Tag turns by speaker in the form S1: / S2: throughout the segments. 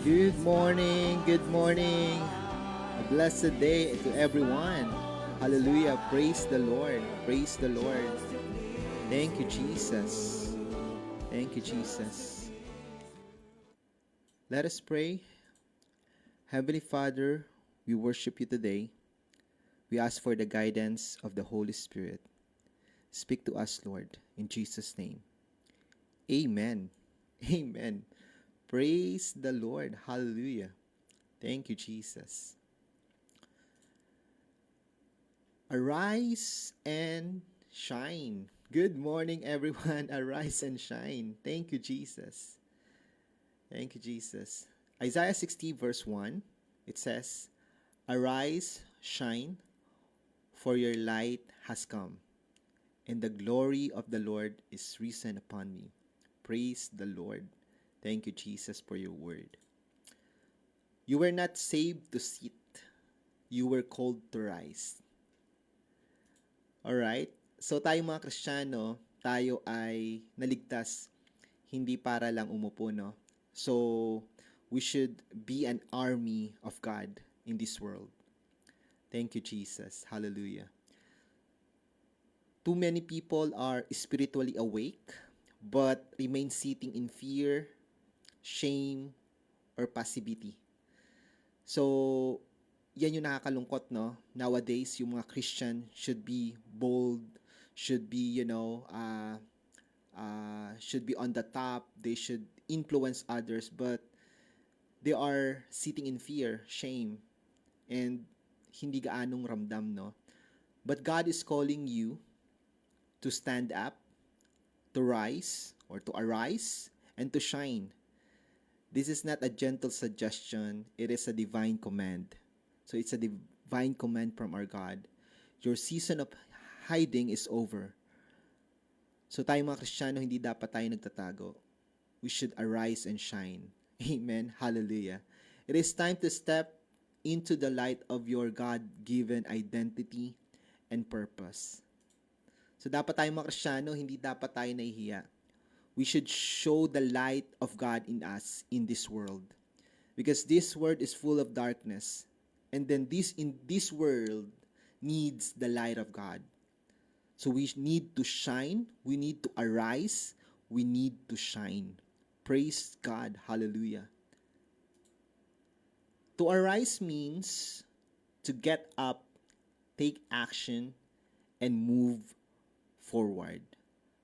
S1: Good morning, good morning. A blessed day to everyone. Hallelujah. Praise the Lord. Praise the Lord. Thank you, Jesus. Thank you, Jesus. Let us pray. Heavenly Father, we worship you today. We ask for the guidance of the Holy Spirit. Speak to us, Lord, in Jesus' name. Amen. Amen. Praise the Lord. Hallelujah. Thank you, Jesus. Arise and shine. Good morning, everyone. Arise and shine. Thank you, Jesus. Thank you, Jesus. Isaiah 60, verse 1, it says, Arise, shine, for your light has come, and the glory of the Lord is risen upon me. Praise the Lord. Thank you, Jesus, for your word. You were not saved to sit, you were called to rise. Alright? So tayo mga Kristiyano, tayo ay naligtas hindi para lang umupo, no? So, we should be an army of God in this world. Thank you, Jesus. Hallelujah. Too many people are spiritually awake but remain sitting in fear, shame, or passivity. So, yan yung nakakalungkot, no? Nowadays, yung mga Christian should be bold, should be, should be on the top, they should influence others, but they are sitting in fear, shame, and hindi gaanong ramdam, no? But God is calling you to stand up, to rise, or to arise, and to shine. This is not a gentle suggestion, it is a divine command. So it's a divine command from our God. Your season of hiding is over. So tayo mga Kristiyano, hindi dapat tayo nagtatago. We should arise and shine. Amen. Hallelujah. It is time to step into the light of your God-given identity and purpose. So dapat tayo mga Kristiyano, hindi dapat tayo nahihiya. We should show the light of God in us in this world. Because this world is full of darkness. And then in this world needs the light of God. So we need to shine, we need to arise, we need to shine. Praise God. Hallelujah. To arise means to get up, take action, and move forward.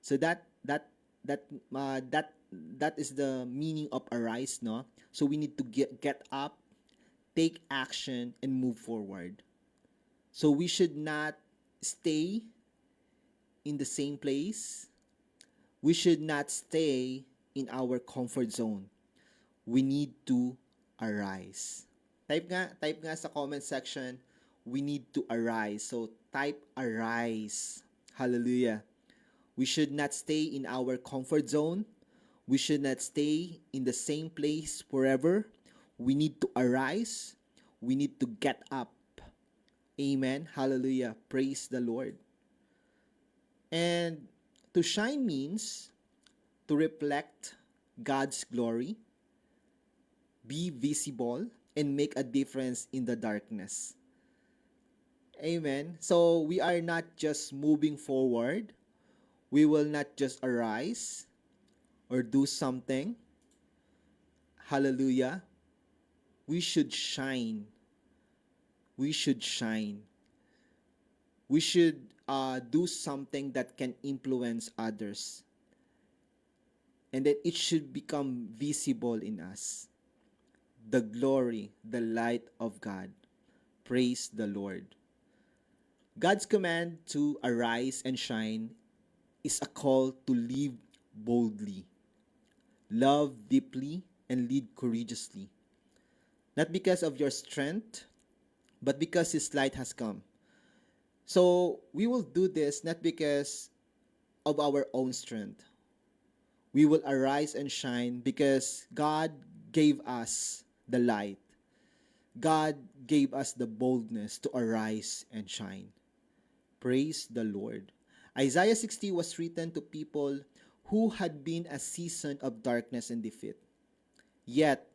S1: So that is the meaning of arise, no? So we need to get up, take action, and move forward. So we should not stay in the same place. We should not stay in our comfort zone. We need to arise. Type nga sa comment section, we need to arise. So type arise. Hallelujah. We should not stay in our comfort zone. We should not stay in the same place forever. We need to arise. We need to get up. Amen. Hallelujah. Praise the Lord. And to shine means to reflect God's glory, be visible, and make a difference in the darkness. Amen. So we are not just moving forward. We will not just arise or do something. Hallelujah. We should shine. We should shine. We should do something that can influence others. And that it should become visible in us. The glory, the light of God. Praise the Lord. God's command to arise and shine is a call to live boldly, love deeply, and lead courageously. Not because of your strength, but because His light has come. So we will do this not because of our own strength. We will arise and shine because God gave us the light. God gave us the boldness to arise and shine. Praise the Lord. Isaiah 60 was written to people who had been a season of darkness and defeat. Yet,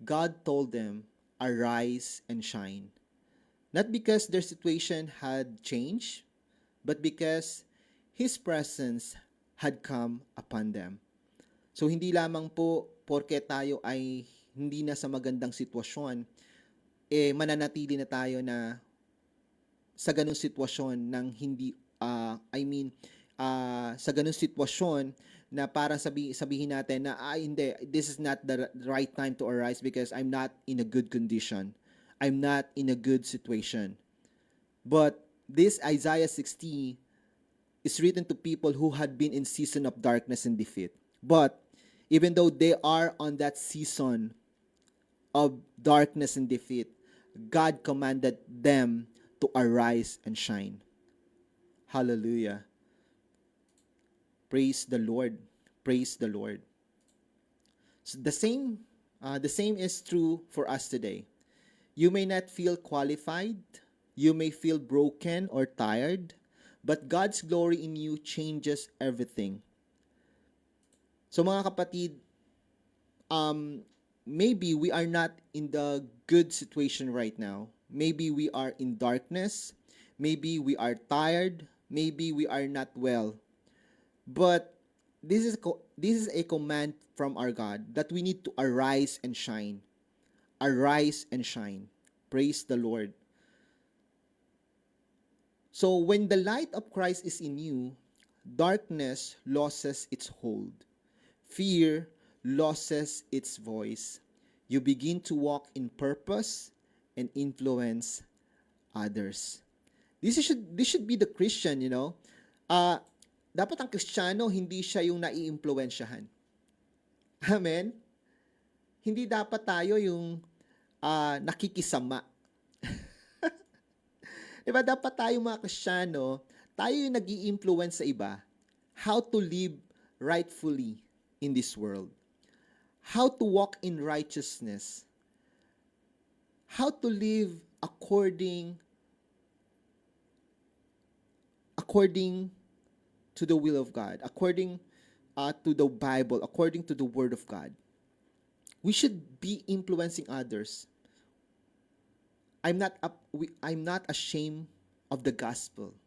S1: God told them, arise and shine. Not because their situation had changed, but because His presence had come upon them. So hindi lamang po porke tayo ay hindi na sa magandang sitwasyon, mananatili na tayo na sa ganung sitwasyon ng hindi sa ganung sitwasyon na para sabihin natin na hindi, this is not the right time to arise because I'm not in a good condition. I'm not in a good situation. But this Isaiah 60 is written to people who had been in season of darkness and defeat. But even though they are on that season of darkness and defeat, God commanded them to arise and shine. Hallelujah. Praise the Lord. Praise the Lord. So the same is true for us today. You may not feel qualified, you may feel broken or tired, but God's glory in you changes everything. So mga kapatid, maybe we are not in the good situation right now. Maybe we are in darkness. Maybe we are tired. Maybe we are not well. But this is a command from our God that we need to arise and shine. Arise and shine. Praise the Lord. So when the light of Christ is in you, darkness loses its hold. Fear loses its voice. You begin to walk in purpose and influence others. This should be the Christian, you know. Dapat ang Kristiyano, hindi siya yung naiimpluwensyahan. Amen? Hindi dapat tayo yung nakikisama. Diba? Dapat tayo mga Kristiyano, tayo yung nag-i-influence sa iba how to live rightfully in this world. How to walk in righteousness. How to live according to the will of God, according to the Bible, according to the Word of God. We should be influencing others. I'm not ashamed of the gospel.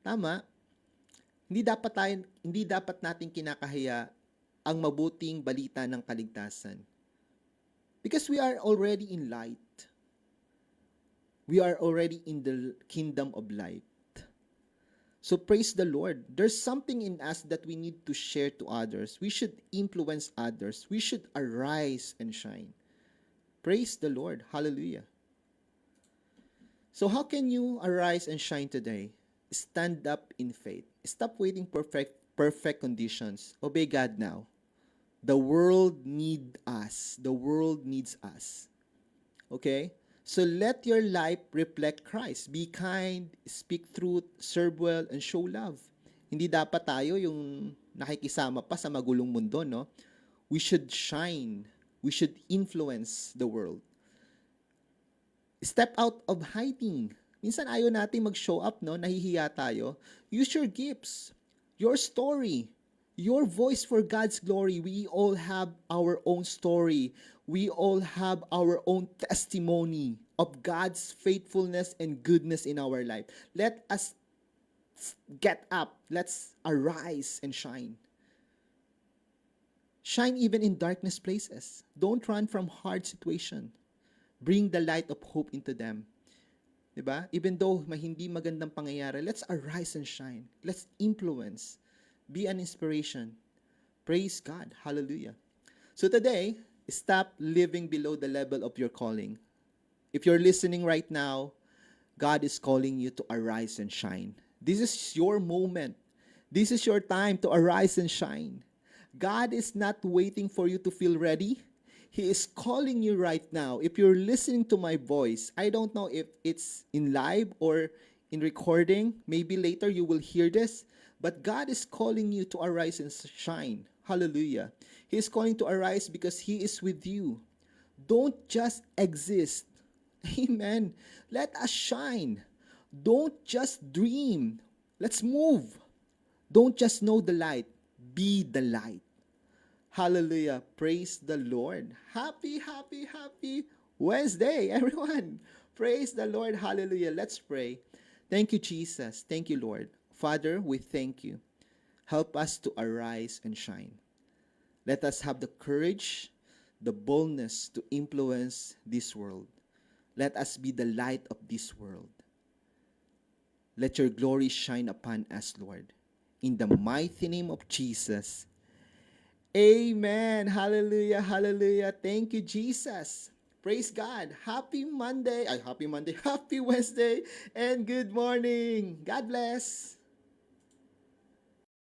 S1: Tama? Hindi dapat natin kinakahiya ang mabuting balita ng kaligtasan. Because we are already in light. We are already in the kingdom of light. So praise the Lord. There's something in us that we need to share to others. We should influence others. We should arise and shine. Praise the Lord. Hallelujah. So how can you arise and shine today? Stand up in faith. Stop waiting perfect conditions. Obey God now. The world needs us. The world needs us. Okay? So let your life reflect Christ. Be kind, speak truth, serve well, and show love. Hindi dapat tayo yung nakikisama pa sa magulong mundo, no? We should shine. We should influence the world. Step out of hiding. Minsan ayaw natin mag-show up, no? Nahihiya tayo. Use your gifts, your story, your voice for God's glory. We all have our own story. We all have our own testimony of God's faithfulness and goodness in our life. Let us get up. Let's arise and shine. Shine even in darkness places. Don't run from hard situation. Bring the light of hope into them. Diba? Even though hindi magandang pangyayari, let's arise and shine. Let's influence. Be an inspiration. Praise God. Hallelujah. So today, stop living below the level of your calling. If you're listening right now, God is calling you to arise and shine. This is your moment. This is your time to arise and shine. God is not waiting for you to feel ready. He is calling you right now. If you're listening to my voice, I don't know if it's in live or in recording. Maybe later you will hear this. But God is calling you to arise and shine. Hallelujah. He is calling to arise because He is with you. Don't just exist. Amen. Let us shine. Don't just dream. Let's move. Don't just know the light. Be the light. Hallelujah. Praise the Lord. Happy Wednesday, everyone. Praise the Lord. Hallelujah. Let's pray. Thank you, Jesus. Thank you, Lord. Father, we thank you. Help us to arise and shine. Let us have the courage, the boldness to influence this world. Let us be the light of this world. Let your glory shine upon us, Lord. In the mighty name of Jesus. Amen. Hallelujah. Hallelujah. Thank you, Jesus. Praise God. Happy Monday. Happy Monday. Happy Wednesday. And good morning. God bless.